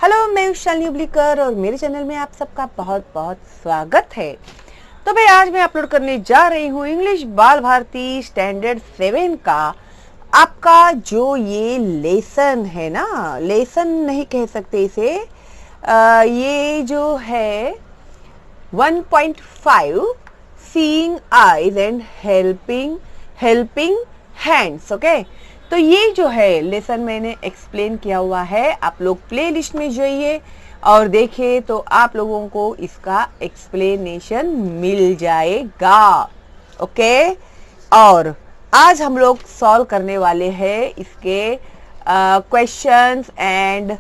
Hello, मैं शालिनी हुबलीकर और मेरे चैनल में आप सबका बहुत बहुत स्वागत है। तो भाई आज मैं अपलोड करने जा रही हूँ इंग्लिश बाल भारती स्टैंडर्ड 7 का आपका जो ये लेसन है ना, लेसन नहीं कह सकते इसे, ये जो है 1.5 seeing eyes and helping hands. Okay, तो ये जो है लेसन मैंने एक्सप्लेन किया हुआ है, आप लोग प्लेलिस्ट में जाइए और देखिए तो आप लोगों को इसका एक्सप्लेनेशन मिल जाएगा। ओके, और आज हम लोग सॉल्व करने वाले हैं इसके क्वेश्चंस एंड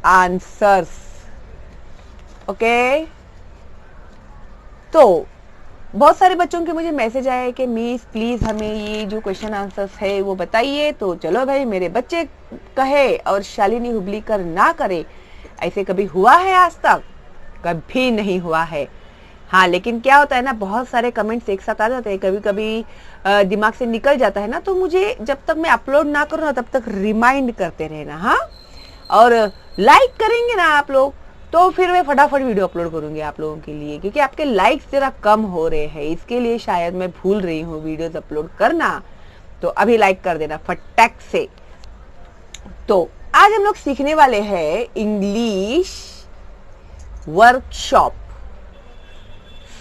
आंसर्स। ओके, तो बहुत सारे बच्चों के मुझे मैसेज आया है कि मिस प्लीज हमें ये जो क्वेश्चन आंसर्स है वो बताइए। तो चलो भाई, मेरे बच्चे कहे और शालिनी हुबलीकर ना करे, ऐसे कभी हुआ है आज तक? कभी नहीं हुआ है। हाँ, लेकिन क्या होता है ना, बहुत सारे कमेंट्स एक साथ आ जाते हैं, कभी कभी दिमाग से निकल जाता है ना, तो मुझे जब तक मैं अपलोड ना करूँ ना तब तक रिमाइंड करते रहना। हाँ, और लाइक करेंगे ना आप लोग तो फिर मैं फटाफट वीडियो अपलोड करूंगी आप लोगों के लिए, क्योंकि आपके लाइक्स जरा कम हो रहे हैं, इसके लिए शायद मैं भूल रही हूँ वीडियोस अपलोड करना। तो अभी लाइक कर देना फटाक से। तो आज हम लोग सीखने वाले हैं English workshop.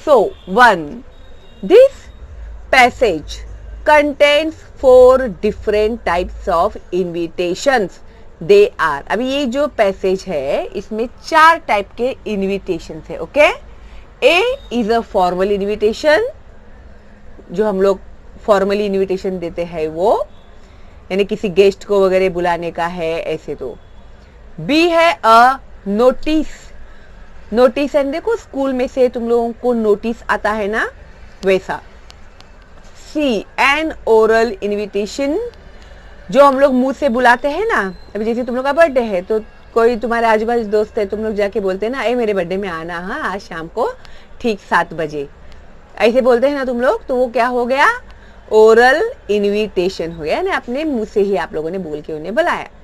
So 1, this passage contains 4 different types of invitations. They are, अभी ये जो पैसेज है इसमें 4 टाइप के इनविटेशन है। Okay, A is a formal invitation, जो हम लोग फॉर्मली इनविटेशन देते हैं वो, यानी किसी गेस्ट को वगैरह बुलाने का है ऐसे। तो बी है अ नोटिस, नोटिस एंड देखो स्कूल में से तुम लोगों को नोटिस आता है ना, वैसा। सी एन ओरल इनविटेशन, जो हम लोग मुंह से बुलाते हैं ना, अभी जैसे तुम लोग का बर्थडे है तो कोई तुम्हारे आजू बाजू दोस्त है, तुम लोग जाके बोलते हैं ना, ए मेरे बर्थडे में आना, हाँ आज शाम को ठीक 7 बजे, ऐसे बोलते हैं ना तुम लोग, तो वो क्या हो गया? ओरल इनविटेशन हो गया ना, अपने मुंह से ही आप लोगों ने बोल के उन्हें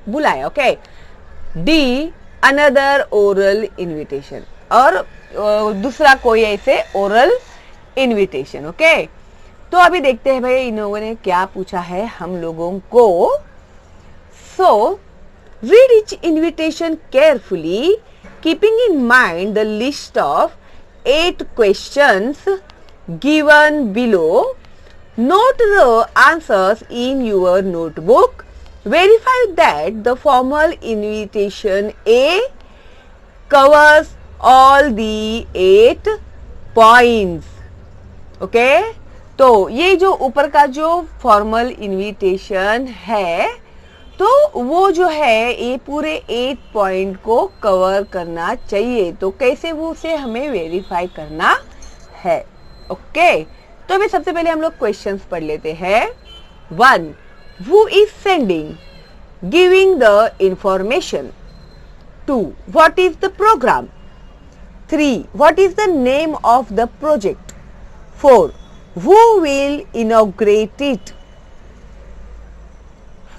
बुलाया। Okay, D another oral invitation, और दूसरा कोई ऐसे ओरल इनविटेशन। ओके, तो अभी देखते हैं भाई इन लोगों ने क्या पूछा है हम लोगों को। So read each invitation carefully, keeping in mind the list of 8 questions given below. Note the answers in your notebook. Verify that the formal invitation A covers all the 8 points. Okay, तो ये जो ऊपर का जो formal invitation है, तो वो जो है ये पूरे 8 पॉइंट को कवर करना चाहिए। तो कैसे वो उसे हमें वेरीफाई करना है? ओके, तो अभी सबसे पहले हम लोग क्वेश्चंस पढ़ लेते हैं। 1, who is sending, giving the information. 2, what is the program. 3, what is the name of the project. 4, who will inaugurate it.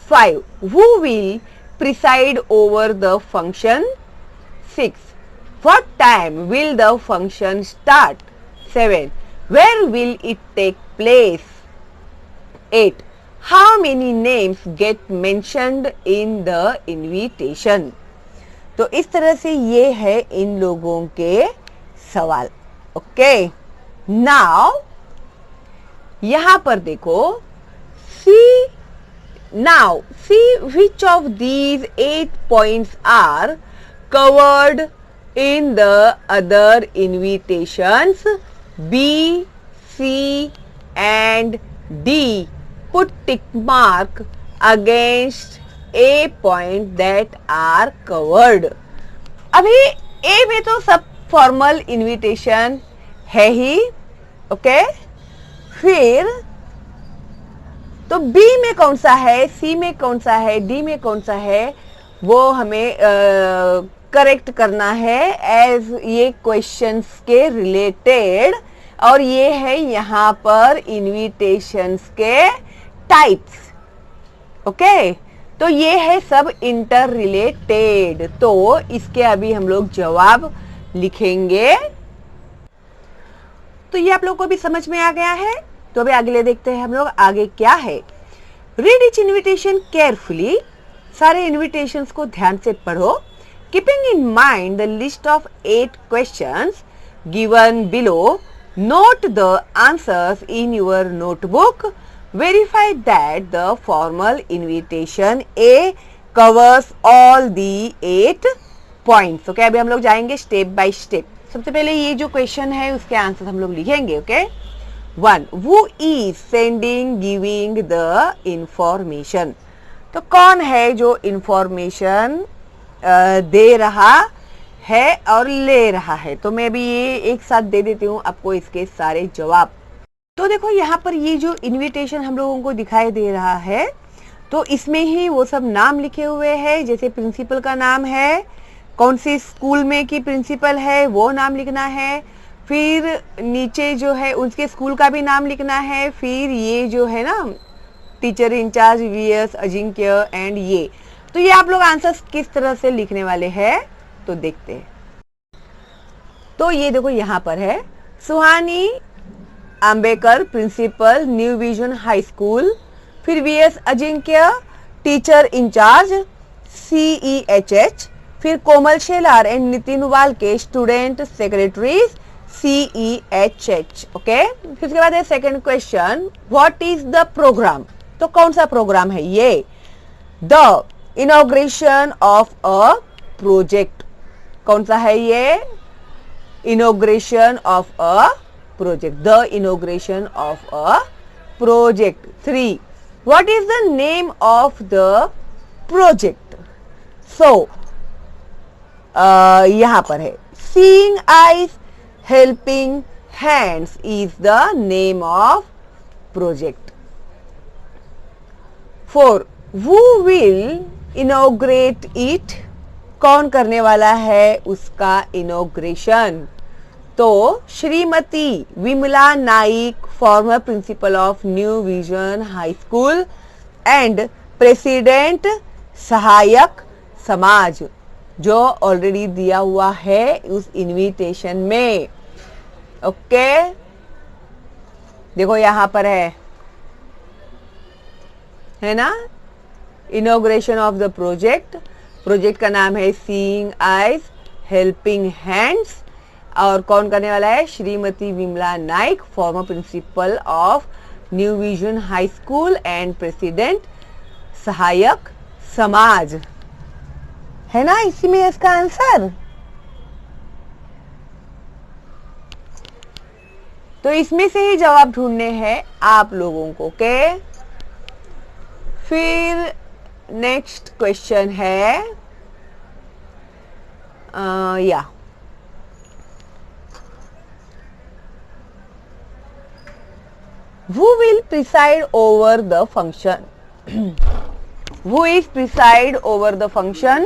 5, who will preside over the function. 6, what time will the function start. 7, where will it take place. 8, how many names get mentioned in the invitation. तो इस तरह से ये है इन लोगों के सवाल। Okay, now यहां पर देखो, see which of these 8 points are covered in the other invitations B, C and D. Put tick mark against A point that are covered. अभी ए में तो सब फॉर्मल इन्विटेशन है ही। ओके, फिर तो बी में कौन सा है, सी में कौन सा है, डी में कौन सा है, वो हमें करेक्ट करना है एज ये क्वेश्चंस के रिलेटेड। और ये है यहाँ पर इन्विटेशंस के टाइप्स। ओके, तो ये है सब इंटर रिलेटेड। तो इसके अभी हम लोग जवाब लिखेंगे। तो ये आप लोग को भी समझ में आ गया है। तो अभी अगले देखते हैं हम लोग आगे क्या है। रीड इच इन्विटेशन केयरफुली, सारे इन्विटेशंस को ध्यान से पढ़ो। Keeping in mind the list of 8 questions given below, note the answers in your notebook. Verify that the formal invitation A covers all the 8 points. Okay, अभी हम लोग जाएंगे step by step. सबसे पहले ये जो क्वेश्चन है उसके आंसर हम लोग लिखेंगे। Okay, 1. Who is sending giving the information? तो कौन है जो इंफॉर्मेशन दे रहा है और ले रहा है। तो मैं भी ये एक साथ दे देती हूँ आपको इसके सारे जवाब। तो देखो यहाँ पर ये जो इनविटेशन हम लोगों को दिखाई दे रहा है, तो इसमें ही वो सब नाम लिखे हुए हैं। जैसे प्रिंसिपल का नाम है, कौन सी स्कूल में की प्रिंसिपल है वो नाम लिखना है, फिर नीचे जो है उसके स्कूल का भी नाम लिखना है, फिर ये जो है ना teacher incharge VS Ajinkya and ये। तो ये आप लोग आंसर्स किस तरह से लिखने वाले हैं तो देखते हैं। तो ये देखो यहाँ पर है Suhani Ambekar principal new vision high school, फिर VS Ajinkya teacher incharge CEHH, फिर Komal Shelar and Nitin Walke student secretaries CEHH। Okay, फिर उसके बाद है second question, what is the programme? तो कौन सा प्रोग्राम है ये? The inauguration of a project. कौन सा है ये? Inauguration of a project, the inauguration of a project. 3. What is the name of the project? सो यहां पर है seeing eyes helping hands is the name of project. 4. who will inaugurate it? कौन करने वाला है उसका इनॉग्रेशन? तो Shrimati Vimala Naik former principal of New vision high School and president Sahayak Samaj, जो ऑलरेडी दिया हुआ है उस इनविटेशन में। ओके, देखो यहां पर है ना, inauguration of the project. Project का नाम है सीइंग आईज हेल्पिंग हैंड्स, और कौन करने वाला है? Shrimati Vimala Naik former principal of New vision high School and president Sahayak Samaj. है ना, इसी में इसका आंसर। तो इसमें से ही जवाब ढूंढने हैं आप लोगों को। ओके, फिर नेक्स्ट क्वेश्चन है या who will preside over the function? who is preside over the function?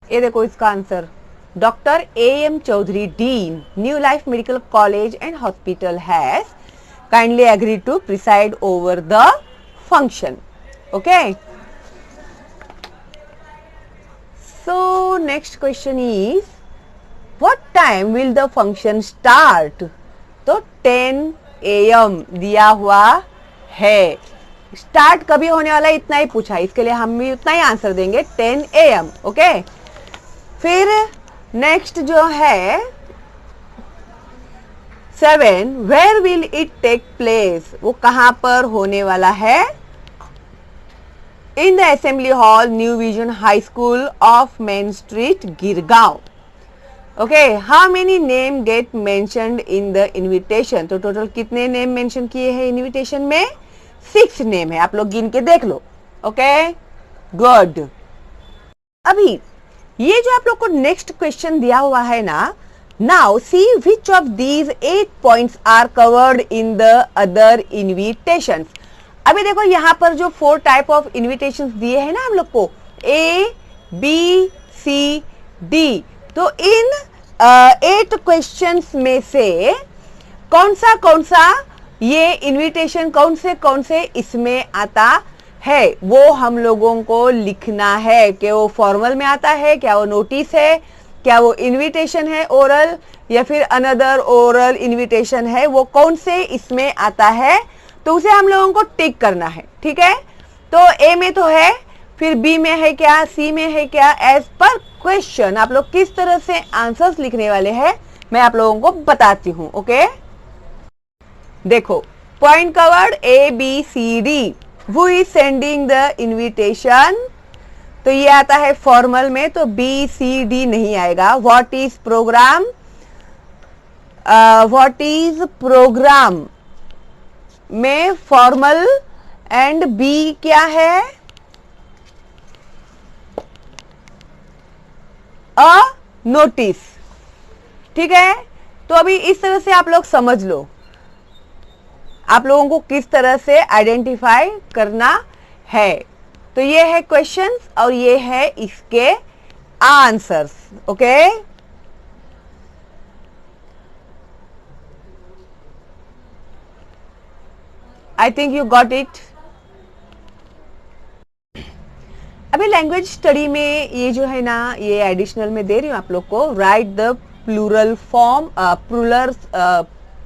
ये देखो इसका answer, doctor AM Chaudhary dean New Life Medical College and hospital has kindly agreed to preside over the function. Okay, so next question is what time will the function start? तो 10 AM दिया हुआ है। Start कभी होने वाला है इतना ही पूछा, इसके लिए हम भी उतना ही आंसर देंगे, 10 AM। ओके, फिर नेक्स्ट जो है 7, where will it take place? वो कहां पर होने वाला है? In the assembly hall New vision high School of Main street Girgaon. Okay, how many name get mentioned in the invitation? तो टोटल कितने नेम मेंशन किए हैं इनविटेशन में? 6 नेम है, आप लोग गिन के देख लो। Okay, good. अभी ये जो आप लोग को नेक्स्ट क्वेश्चन दिया हुआ है ना, now see which of these 8 points are covered in the other invitations. अभी देखो यहाँ पर जो 4 टाइप ऑफ इनविटेशंस दिए हैं ना हम लोग को, A, B, C, D। तो इन 8 क्वेश्चंस में से कौन सा ये इनविटेशन कौन से इसमें आता है वो हम लोगों को लिखना है कि वो फॉर्मल में आता है, क्या वो नोटिस है, क्या वो इनविटेशन है ओरल, या फिर अनदर ओरल इनविटेशन है, वो कौन से इसमें आता है, तो उसे हम लोगों को टिक करना है। ठीक है, तो ए में तो है, फिर बी में है क्या, सी में है क्या, एज पर क्वेश्चन आप लोग किस तरह से आंसर्स लिखने वाले हैं मैं आप लोगों को बताती हूँ। ओके, देखो point covered A B C D, who is sending the invitation, तो ये आता है फॉर्मल में, तो बी सी डी नहीं आएगा। What is program, what is program में फॉर्मल, एंड बी क्या है, अ नोटिस। ठीक है, तो अभी इस तरह से आप लोग समझ लो आप लोगों को किस तरह से आइडेंटिफाई करना है। तो ये है क्वेश्चंस और ये है इसके answers. Okay, I think you got it. अभी लैंग्वेज स्टडी में ये जो है ना, ये एडिशनल में दे रही हूं आप लोग को, write the plural form,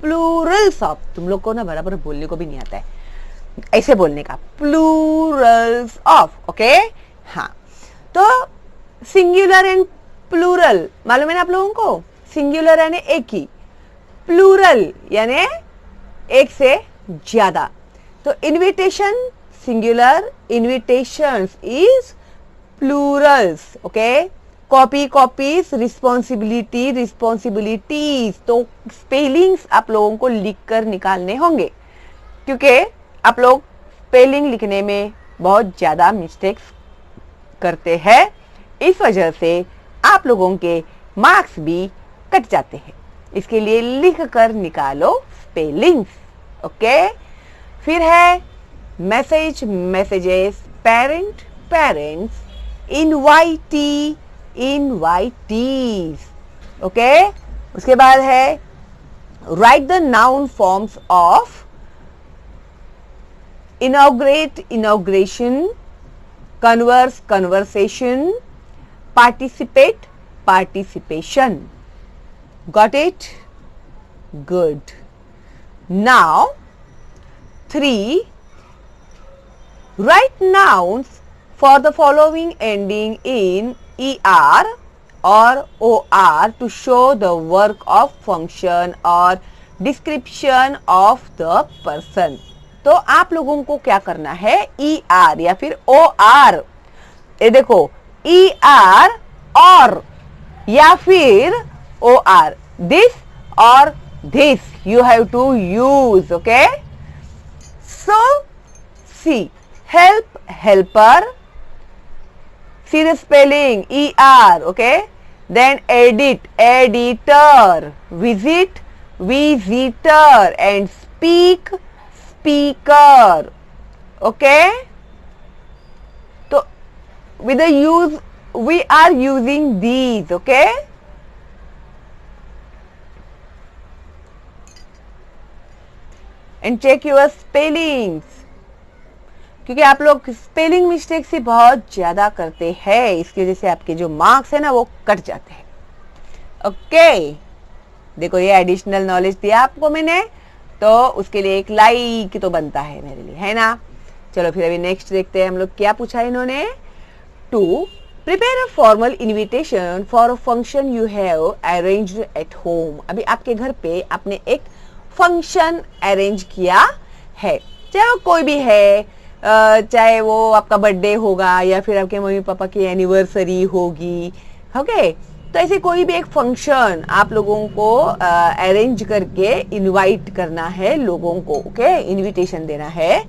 plurals of, तुम लोग को ना बराबर बोलने को भी नहीं आता है ऐसे बोलने का, प्लूरल्स ऑफ। ओके, हाँ, तो सिंगुलर एंड प्लूरल मालूम है ना आप लोगों को, सिंगुलर यानी एक ही, प्लूरल यानी एक से ज्यादा। तो invitation singular, invitations is Plurals. Okay, copy copies, responsibility responsibilities. तो स्पेलिंग्स आप लोगों को लिखकर निकालने होंगे क्योंकि आप लोग स्पेलिंग लिखने में बहुत ज्यादा मिस्टेक्स करते हैं, इस वजह से आप लोगों के मार्क्स भी कट जाते हैं। इसके लिए लिख कर निकालो स्पेलिंग्स। ओके, फिर है message, messages, parent, parents, invitee, invitees. Okay, उसके बाद है right the noun forms of inaugurate, inauguration, converse, conversation, participate, participation. Got it? Good. Now 3, write nouns for the following ending in er or or to show the work of function or description of the person। तो आप लोगों को क्या करना है, er या फिर or, ये देखो er और या फिर or, this or this you have to use। okay, so see help, helper, see the spelling er, okay, then edit, editor, visit, visitor, and speak, speaker। okay, so with the use we are using these। okay, and check your spellings क्योंकि आप लोग spelling mistake से बहुत ज्यादा करते हैं, इसकी वजह से आपके जो मार्क्स है ना वो कट जाते हैं। ओके, देखो ये एडिशनल नॉलेज दिया आपको मैंने, तो उसके लिए एक लाइक तो बनता है मेरे लिए, है ना। चलो फिर अभी नेक्स्ट देखते हैं हम लोग क्या पूछा है इन्होंने। To prepare a formal invitation for a function you have arranged at home. अभी आपके घर पे आपने एक फंक्शन अरेंज किया है, चाहे वो कोई भी है, चाहे वो आपका बर्थडे होगा या फिर आपके मम्मी पापा की एनिवर्सरी होगी। ओके, तो ऐसे कोई भी एक फंक्शन आप लोगों को अरेंज करके इनवाइट करना है लोगों को। ओके, इनविटेशन देना है।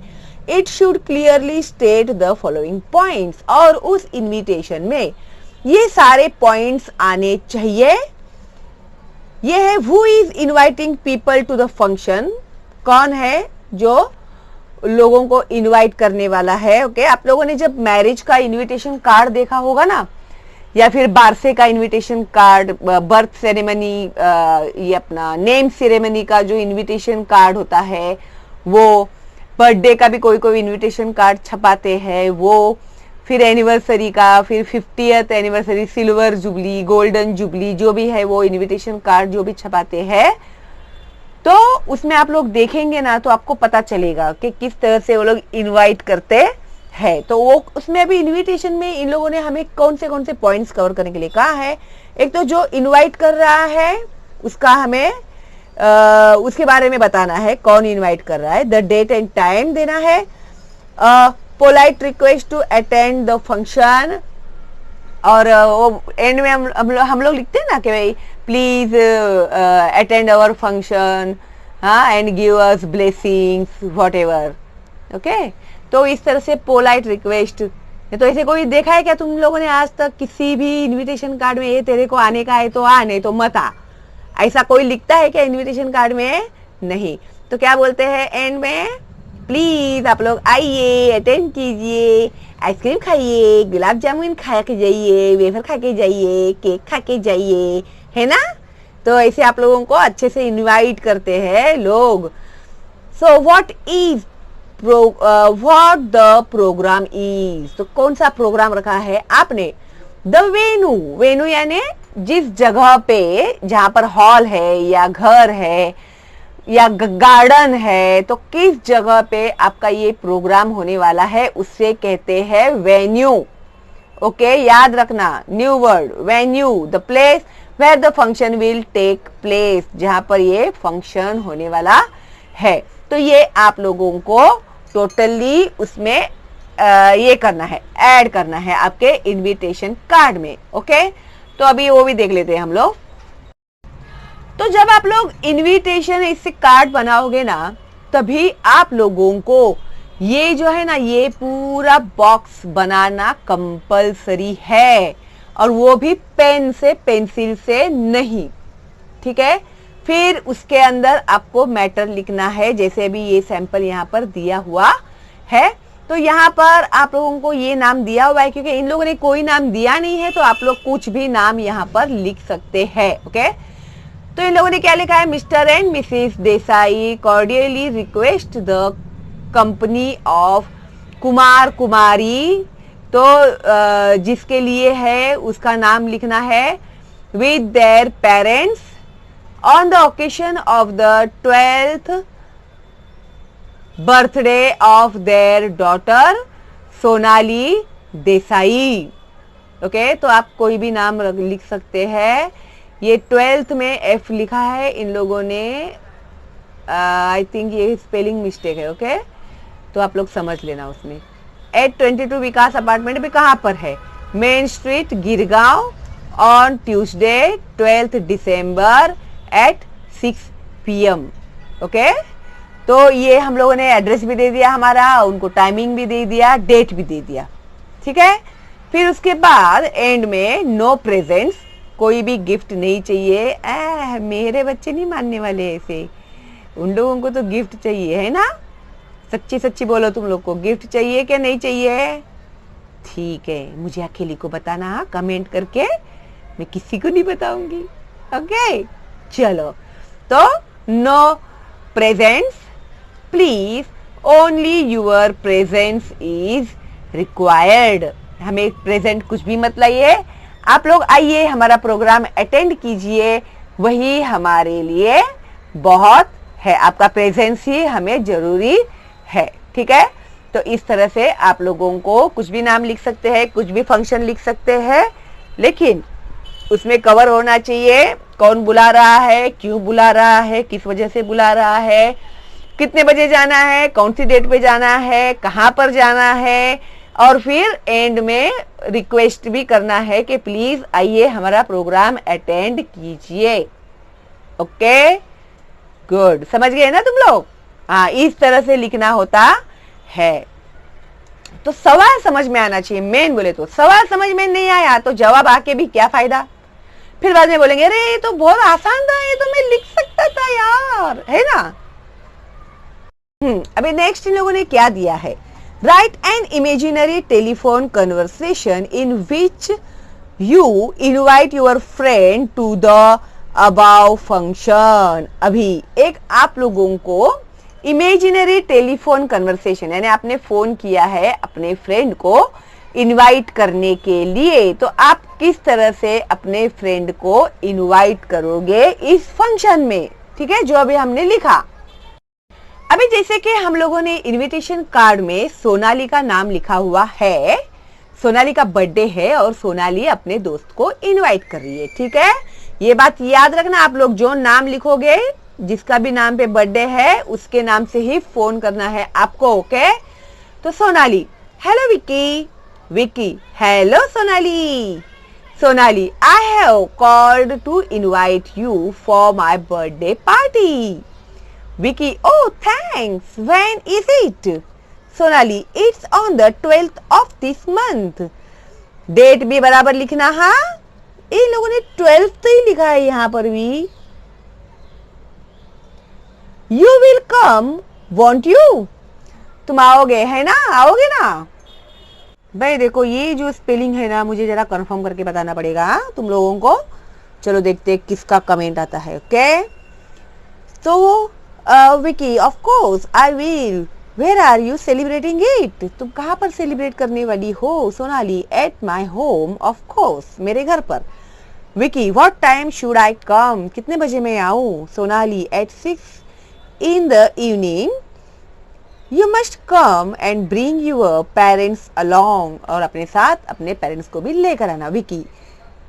It should clearly state the following points, और उस इनविटेशन में ये सारे पॉइंट्स आने चाहिए। ये है who is inviting people to the function, कौन है जो लोगों को इनवाइट करने वाला है। ओके, आप लोगों ने जब मैरिज का इनविटेशन कार्ड देखा होगा ना, या फिर बारसे का इनविटेशन कार्ड, बर्थ सेरेमनी, ये अपना नेम सेरेमनी का जो इनविटेशन कार्ड होता है वो, बर्थडे का भी कोई कोई इनविटेशन कार्ड छपाते हैं वो, फिर एनिवर्सरी का, फिर 50th anniversary, silver jubilee, golden jubilee, जो भी है वो इनविटेशन कार्ड जो भी छपाते हैं, तो उसमें आप लोग देखेंगे ना तो आपको पता चलेगा कि किस तरह से वो लोग इनवाइट करते हैं। तो वो उसमें अभी इनविटेशन में इन लोगों ने हमें कौन से पॉइंट्स कवर करने के लिए कहा है। एक तो जो इनवाइट कर रहा है उसका हमें उसके बारे में बताना है, कौन इनवाइट कर रहा है, द डेट एंड टाइम देना है, polite request to attend the function, और वो एंड में हम लोग लिखते हैं ना कि भाई प्लीज अटेंड आवर फंक्शन, हाँ, and give us blessings whatever. Okay, तो इस तरह से पोलाइट रिक्वेस्ट। तो ऐसे कोई देखा है क्या तुम लोगों ने आज तक किसी भी इनविटेशन कार्ड में, ये तेरे को आने का है तो आ, नहीं तो मत आ, ऐसा कोई लिखता है क्या इनविटेशन कार्ड में? नहीं। तो क्या बोलते हैं एंड में, प्लीज आप लोग आइए, अटेंड कीजिए, आइसक्रीम खाइए, गुलाब जामुन खा के जाइए, वेफर खा के जाइए, केक खा के जाइए, है ना। तो ऐसे आप लोगों को अच्छे से इनवाइट करते हैं लोग। So what is what the program is, तो कौन सा प्रोग्राम रखा है आपने? द वेन्यू, वेन्यू यानी जिस जगह पे, जहां पर हॉल है या घर है या गार्डन है, तो किस जगह पे आपका ये प्रोग्राम होने वाला है उससे कहते हैं वेन्यू। ओके, याद रखना new word venue, the place where the function will take place, जहां पर ये फंक्शन होने वाला है। तो ये आप लोगों को टोटली उसमें ये करना है, ऐड करना है आपके इनविटेशन कार्ड में। ओके, तो अभी वो भी देख लेते हैं हम लोग। तो जब आप लोग इनविटेशन इससे कार्ड बनाओगे ना, तभी आप लोगों को ये जो है ना, ये पूरा बॉक्स बनाना कंपलसरी है, और वो भी पेन से, पेंसिल से नहीं, ठीक है। फिर उसके अंदर आपको मैटर लिखना है, जैसे अभी ये सैंपल यहाँ पर दिया हुआ है। तो यहाँ पर आप लोगों को ये नाम दिया हुआ है, क्योंकि इन लोगों ने कोई नाम दिया नहीं है, तो आप लोग कुछ भी नाम यहाँ पर लिख सकते हैं। ओके, तो इन लोगों ने क्या लिखा है, Mr and Mrs Desai cordially request the company of Kumar Kumari, तो जिसके लिए है उसका नाम लिखना है, with their parents on the occasion of the 12th birthday of their daughter Sonali Desai. Okay, तो आप कोई भी नाम लिख सकते हैं। ये 12th में F लिखा है इन लोगों ने, आई थिंक ये स्पेलिंग मिस्टेक है। ओके, तो आप लोग समझ लेना उसमें। 822 विकास अपार्टमेंट भी कहाँ पर है, main street Girgaon, on Tuesday 12th December at 6 PM। Okay, तो ये हम लोगों ने एड्रेस भी दे दिया हमारा, उनको टाइमिंग भी दे दिया, डेट भी दे दिया, ठीक है। फिर उसके बाद एंड में नो प्रेजेंट्स, कोई भी गिफ्ट नहीं चाहिए। मेरे बच्चे नहीं मानने वाले ऐसे, उन लोगों को तो गिफ्ट चाहिए, है ना। सच्ची सच्ची बोलो, तुम लोग को गिफ्ट चाहिए क्या नहीं चाहिए? ठीक है, मुझे अकेली को बताना कमेंट करके, मैं किसी को नहीं बताऊंगी। ओके, चलो, तो no presents, please only your presence is required. हमें प्रेजेंट कुछ भी मत लाइए, आप लोग आइए हमारा प्रोग्राम अटेंड कीजिए, वही हमारे लिए बहुत है। आपका प्रेजेंस ही हमें जरूरी है, ठीक है। तो इस तरह से आप लोगों को कुछ भी नाम लिख सकते हैं, कुछ भी फंक्शन लिख सकते हैं, लेकिन उसमें कवर होना चाहिए कौन बुला रहा है, क्यों बुला रहा है, किस वजह से बुला रहा है, कितने बजे जाना है, कौन सी डेट पे जाना है, कहाँ पर जाना है, और फिर एंड में रिक्वेस्ट भी करना है कि प्लीज आइए हमारा प्रोग्राम अटेंड कीजिए। ओके, गुड, समझ गए ना तुम लोग। हाँ, इस तरह से लिखना होता है। तो सवाल समझ में आना चाहिए, मेन बोले तो। सवाल समझ में नहीं आया तो जवाब आके भी क्या फायदा, फिर बाद में बोलेंगे अरे ये तो बहुत आसान था, ये तो मैं लिख सकता था यार, है ना। अभी नेक्स्ट इन लोगों ने क्या दिया है, write an imaginary telephone conversation in which you invite your friend to the about function. अभी एक आप लोगों को इमेजिनरी टेलीफोन कन्वर्सेशन, यानी आपने फोन किया है अपने फ्रेंड को इनवाइट करने के लिए, तो आप किस तरह से अपने फ्रेंड को इनवाइट करोगे इस फंक्शन में, ठीक है, जो अभी हमने लिखा। अभी जैसे कि हम लोगों ने इनविटेशन कार्ड में सोनाली का नाम लिखा हुआ है, सोनाली का बर्थडे है और सोनाली अपने दोस्त को इनवाइट कर रही है, ठीक है। ये बात याद रखना, आप लोग जो नाम लिखोगे, जिसका भी नाम पे बर्थडे है उसके नाम से ही फोन करना है आपको, ओके। तो Sonali, hello Vicky, Vicky, hello Sonali, Sonali, I have called to invite you for my birthday party. Vicky, oh thanks, when is it? Sonali, it's on the 12th of this month। Date भी बराबर लिखना, हाँ, इन लोगों ने 12th तो ही लिखा है यहां पर भी। You will come, want you? तुम आओगे, है ना, आओगे ना? भाई देखो, ये जो स्पेलिंग है ना, मुझे जरा कंफर्म करके बताना पड़ेगा तुम लोगों को। चलो देखते हैं किसका कमेंट आता है, ओके। तो Vicky, of course I will, where are you celebrating it? तुम कहाँ पर सेलिब्रेट करने वाली हो? Sonali, at my home, of course, मेरे घर पर। Vicky, what time should I come? कितने बजे मैं आऊं? Sonali, at 6 in the evening। You must come and bring your parents along। और अपने साथ अपने पेरेंट्स को भी लेकर आना। विकी,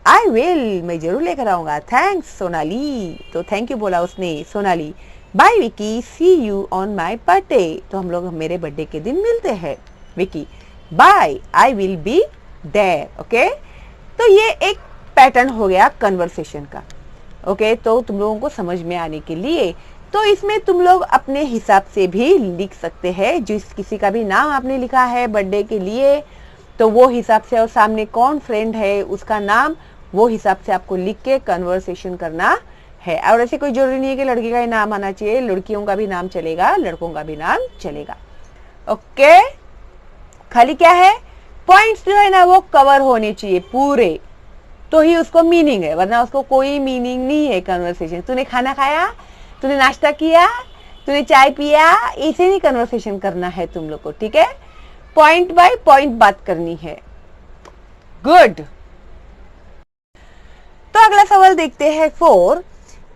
I will, मैं जरूर लेकर आऊंगा। थैंक्स सोनाली, तो थैंक यू बोला उसने। Sonali, bye Vicky, see you on my birthday. तो हम लोग मेरे बर्थडे के दिन मिलते हैं। Vicky, bye, I will be there, okay. तो ये एक पैटर्न हो गया कन्वर्सेशन का, ओके। तो तुम लोगों को समझ में आने के लिए, तो इसमें तुम लोग अपने हिसाब से भी लिख सकते हैं। जिस किसी का भी नाम आपने लिखा है बर्थडे के लिए, तो वो हिसाब से, और सामने कौन फ्रेंड है उसका नाम, वो हिसाब से आपको लिख के कन्वर्सेशन करना है। और ऐसे कोई जरूरी नहीं है कि लड़की का ही नाम आना चाहिए, लड़कियों का भी नाम चलेगा, लड़कों का भी नाम चलेगा, ओके। खाली क्या है, पॉइंट्स जो है ना वो कवर होने चाहिए पूरे, तो ही उसको मीनिंग है, वरना उसको कोई मीनिंग नहीं है कन्वर्सेशन। तूने खाना खाया, तूने नाश्ता किया, तूने चाय पिया, ऐसे नहीं कन्वर्सेशन करना है तुम लोग को, ठीक है। पॉइंट बाय पॉइंट बात करनी है। गुड। तो अगला सवाल देखते हैं। 4,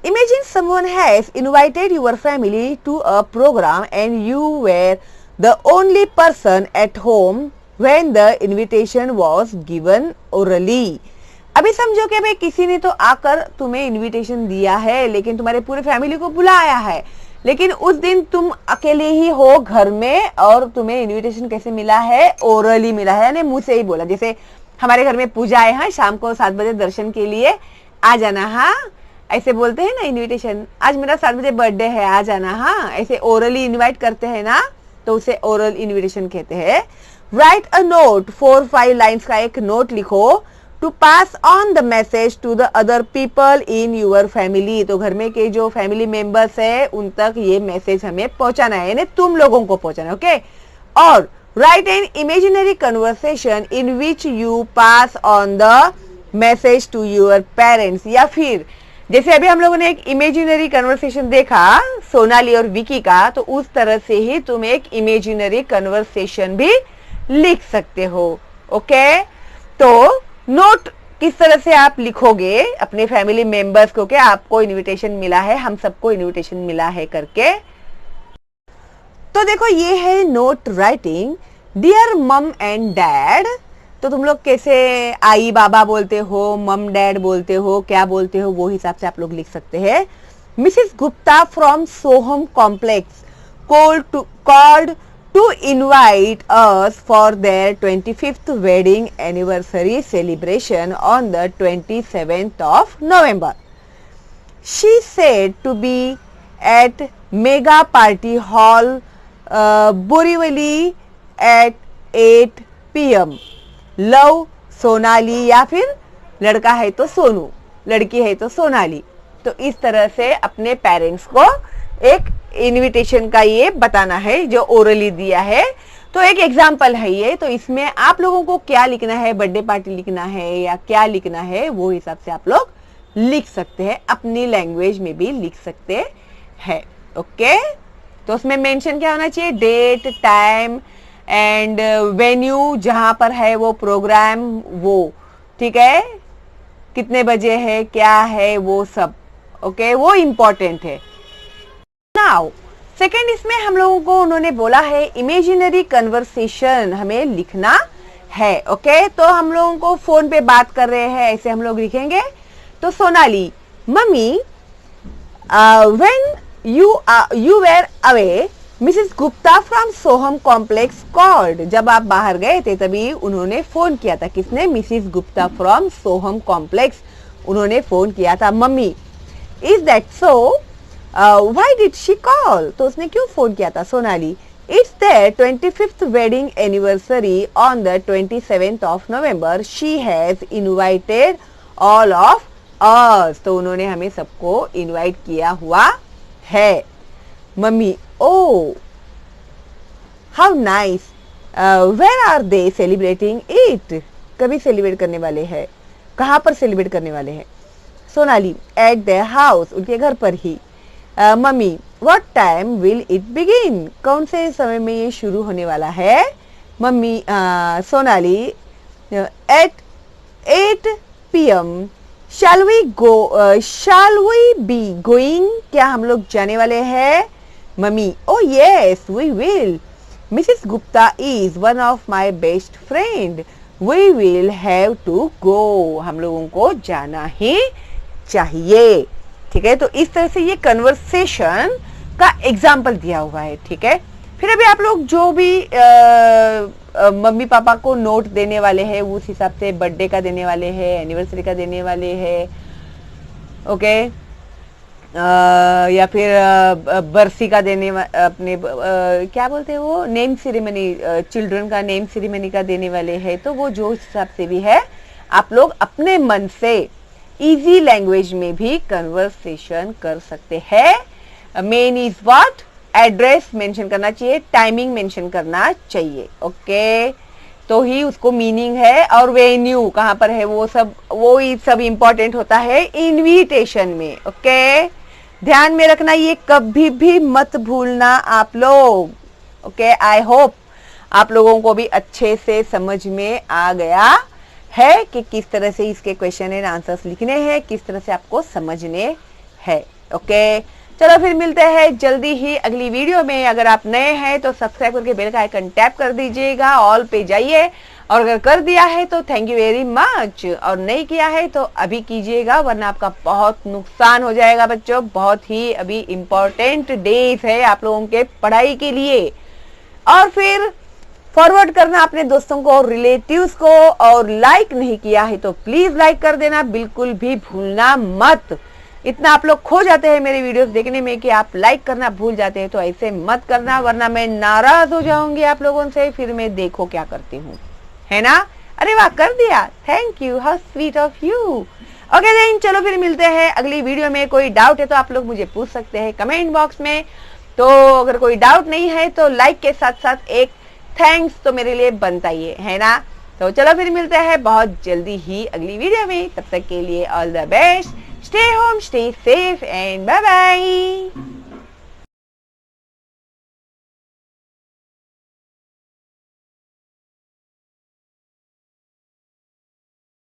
imagine someone has invited your family to a program and you were the only person at home when the invitation was given orally. अभी समझो कि भाई किसी ने तो आकर तुम्हें इनविटेशन दिया है, लेकिन तुम्हारे पूरे फैमिली को बुलाया है, लेकिन उस दिन तुम अकेले ही हो घर में, और तुम्हें इनविटेशन कैसे मिला है? ओरली मिला है, यानी मुंह से ही बोला। जैसे हमारे घर में पूजा है, हाँ, शाम को 7 बजे दर्शन के लिए आ जाना, हाँ, ऐसे बोलते हैं ना इन्विटेशन। आज मेरा 7 बजे बर्थडे है, आ जाना, हाँ, ऐसे ओरली इन्वाइट करते हैं ना, तो उसे ओरल इन्विटेशन कहते हैं। राइट अ नोट, 4-5 लाइन्स का एक नोट लिखो, to pass on the message to the other people in your family. तो घर में के जो फैमिली मेंबर्स है उन तक ये मैसेज हमें पहुंचाना है, यानी तुम लोगों को पहुंचाना है, ओके। और write an imaginary conversation in which you pass on the message to your parents. या फिर जैसे अभी हम लोगों ने एक इमेजिनरी कन्वर्सेशन देखा सोनाली और विकी का, तो उस तरह से ही तुम एक इमेजिनरी कन्वर्सेशन भी लिख सकते हो, ओके। तो नोट किस तरह से आप लिखोगे अपने फैमिली मेंबर्स को कि आपको इनविटेशन मिला है, हम सबको इनविटेशन मिला है करके। तो देखो ये है नोट राइटिंग। डियर मम एंड डैड, तो तुम लोग कैसे आई बाबा बोलते हो, मम डैड बोलते हो, क्या बोलते हो, वो हिसाब से आप लोग लिख सकते हैं। Mrs Gupta from Soham complex called to invite us for their 25th wedding anniversary celebration on the 27th of November. She said to be at Mega Party Hall, Borivali at 8 p.m. Love Sonali, या फिर लड़का है तो सोनू, लड़की है तो सोनाली। तो इस तरह से अपने पेरेंट्स को एक इनविटेशन का ये बताना है जो ओरली दिया है। तो एक एग्जाम्पल है ये। तो इसमें आप लोगों को क्या लिखना है, बर्थडे पार्टी लिखना है या क्या लिखना है, वो हिसाब से आप लोग लिख सकते हैं, अपनी लैंग्वेज में भी लिख सकते हैं, ओके। तो उसमें मेंशन क्या होना चाहिए, डेट, टाइम एंड वेन्यू, जहां पर है वो प्रोग्राम, वो ठीक है, कितने बजे है, क्या है, वो सब ओके, वो इंपॉर्टेंट है। नाउ सेकेंड, इसमें हम लोगों को उन्होंने बोला है इमेजिनरी कन्वर्सेशन हमें लिखना है। ओके, तो हम लोगों को फोन पे बात कर रहे हैं ऐसे हम लोग लिखेंगे। तो Sonali, mummy when you were away, Mrs Gupta from Soham complex called. जब आप बाहर गए थे तभी उन्होंने फोन किया था। किसने? Mrs Gupta from Soham complex, उन्होंने फोन किया था। Mummy, is that so? Why did she call? तो उसने क्यों फोन किया था? Sonali, it's their 25th wedding anniversary on the 27th of November. She has invited all of us. तो उन्होंने हमें सबको इनवाइट किया हुआ है। Mummy, oh how nice, where are they celebrating it? कभी सेलिब्रेट करने वाले हैं? कहाँ पर सेलिब्रेट करने वाले हैं? सोनाली, एट देयर हाउस, उनके घर पर ही। Mummy, what time will it begin? कौन से समय में ये शुरू होने वाला है? Mummy, Sonali, at 8 PM. Shall we be going? क्या हम लोग जाने वाले हैं? Mummy, oh yes, we will. Mrs. Gupta is one of my best friend. We will have to go. हम लोगों को जाना ही चाहिए। ठीक है, तो इस तरह से ये कन्वर्सेशन का एग्जाम्पल दिया हुआ है। ठीक है, फिर अभी आप लोग जो भी मम्मी पापा को नोट देने वाले हैं उस हिसाब से बर्थडे का देने वाले हैं, एनिवर्सरी का देने वाले हैं, ओके, या फिर बरसी का देने अपने क्या बोलते हैं वो, नेम सेरेमनी, चिल्ड्रन का नेम सेरेमनी का देने वाले हैं। तो वो जो हिसाब से भी है आप लोग अपने मन से इजी लैंग्वेज में भी कन्वर्सेशन कर सकते हैं। Main is what, address mention करना चाहिए, टाइमिंग मेंशन करना चाहिए। ओके, तो ही उसको मीनिंग है। और वेन्यू कहाँ पर है वो सब इंपॉर्टेंट होता है इनविटेशन में। ओके, ध्यान में रखना, ये कभी भी मत भूलना आप लोग। ओके, आई होप आप लोगों को भी अच्छे से समझ में आ गया है कि किस तरह से इसके क्वेश्चन एंड आंसर्स लिखने हैं, किस तरह से आपको समझने हैं। ओके, चलो फिर मिलते हैं जल्दी ही अगली वीडियो में। अगर आप नए हैं तो सब्सक्राइब करके बेल का आइकन टैप कर दीजिएगा, ऑल पे जाइए, और अगर कर दिया है तो थैंक यू वेरी मच, और नहीं किया है तो अभी कीजिएगा, वरना आपका बहुत नुकसान हो जाएगा बच्चों। बहुत ही अभी इम्पोर्टेंट डेज है आप लोगों के पढ़ाई के लिए। और फिर फॉरवर्ड करना अपने दोस्तों को, रिलेटिव्स को, और लाइक नहीं किया है तो प्लीज लाइक कर देना, बिल्कुल भी भूलना मत। इतना आप लोग खो जाते हैं मेरे वीडियोस देखने में कि आप लाइक करना भूल जाते हैं, तो ऐसे मत करना, वरना मैं नाराज हो जाऊंगी आप लोगों से। फिर मैं देखो क्या करती हूँ, है ना? अरे वाह, कर दिया, thank you, how sweet of you. Okay then, चलो फिर मिलते हैं अगली वीडियो में। कोई डाउट है तो आप लोग मुझे पूछ सकते हैं कमेंट बॉक्स में। तो अगर कोई डाउट नहीं है तो लाइक के साथ साथ एक थैंक्स तो मेरे लिए बनता ही है ना? तो चलो फिर मिलते हैं बहुत जल्दी ही अगली वीडियो में। तब तक के लिए all the best, stay home, stay safe, and bye bye.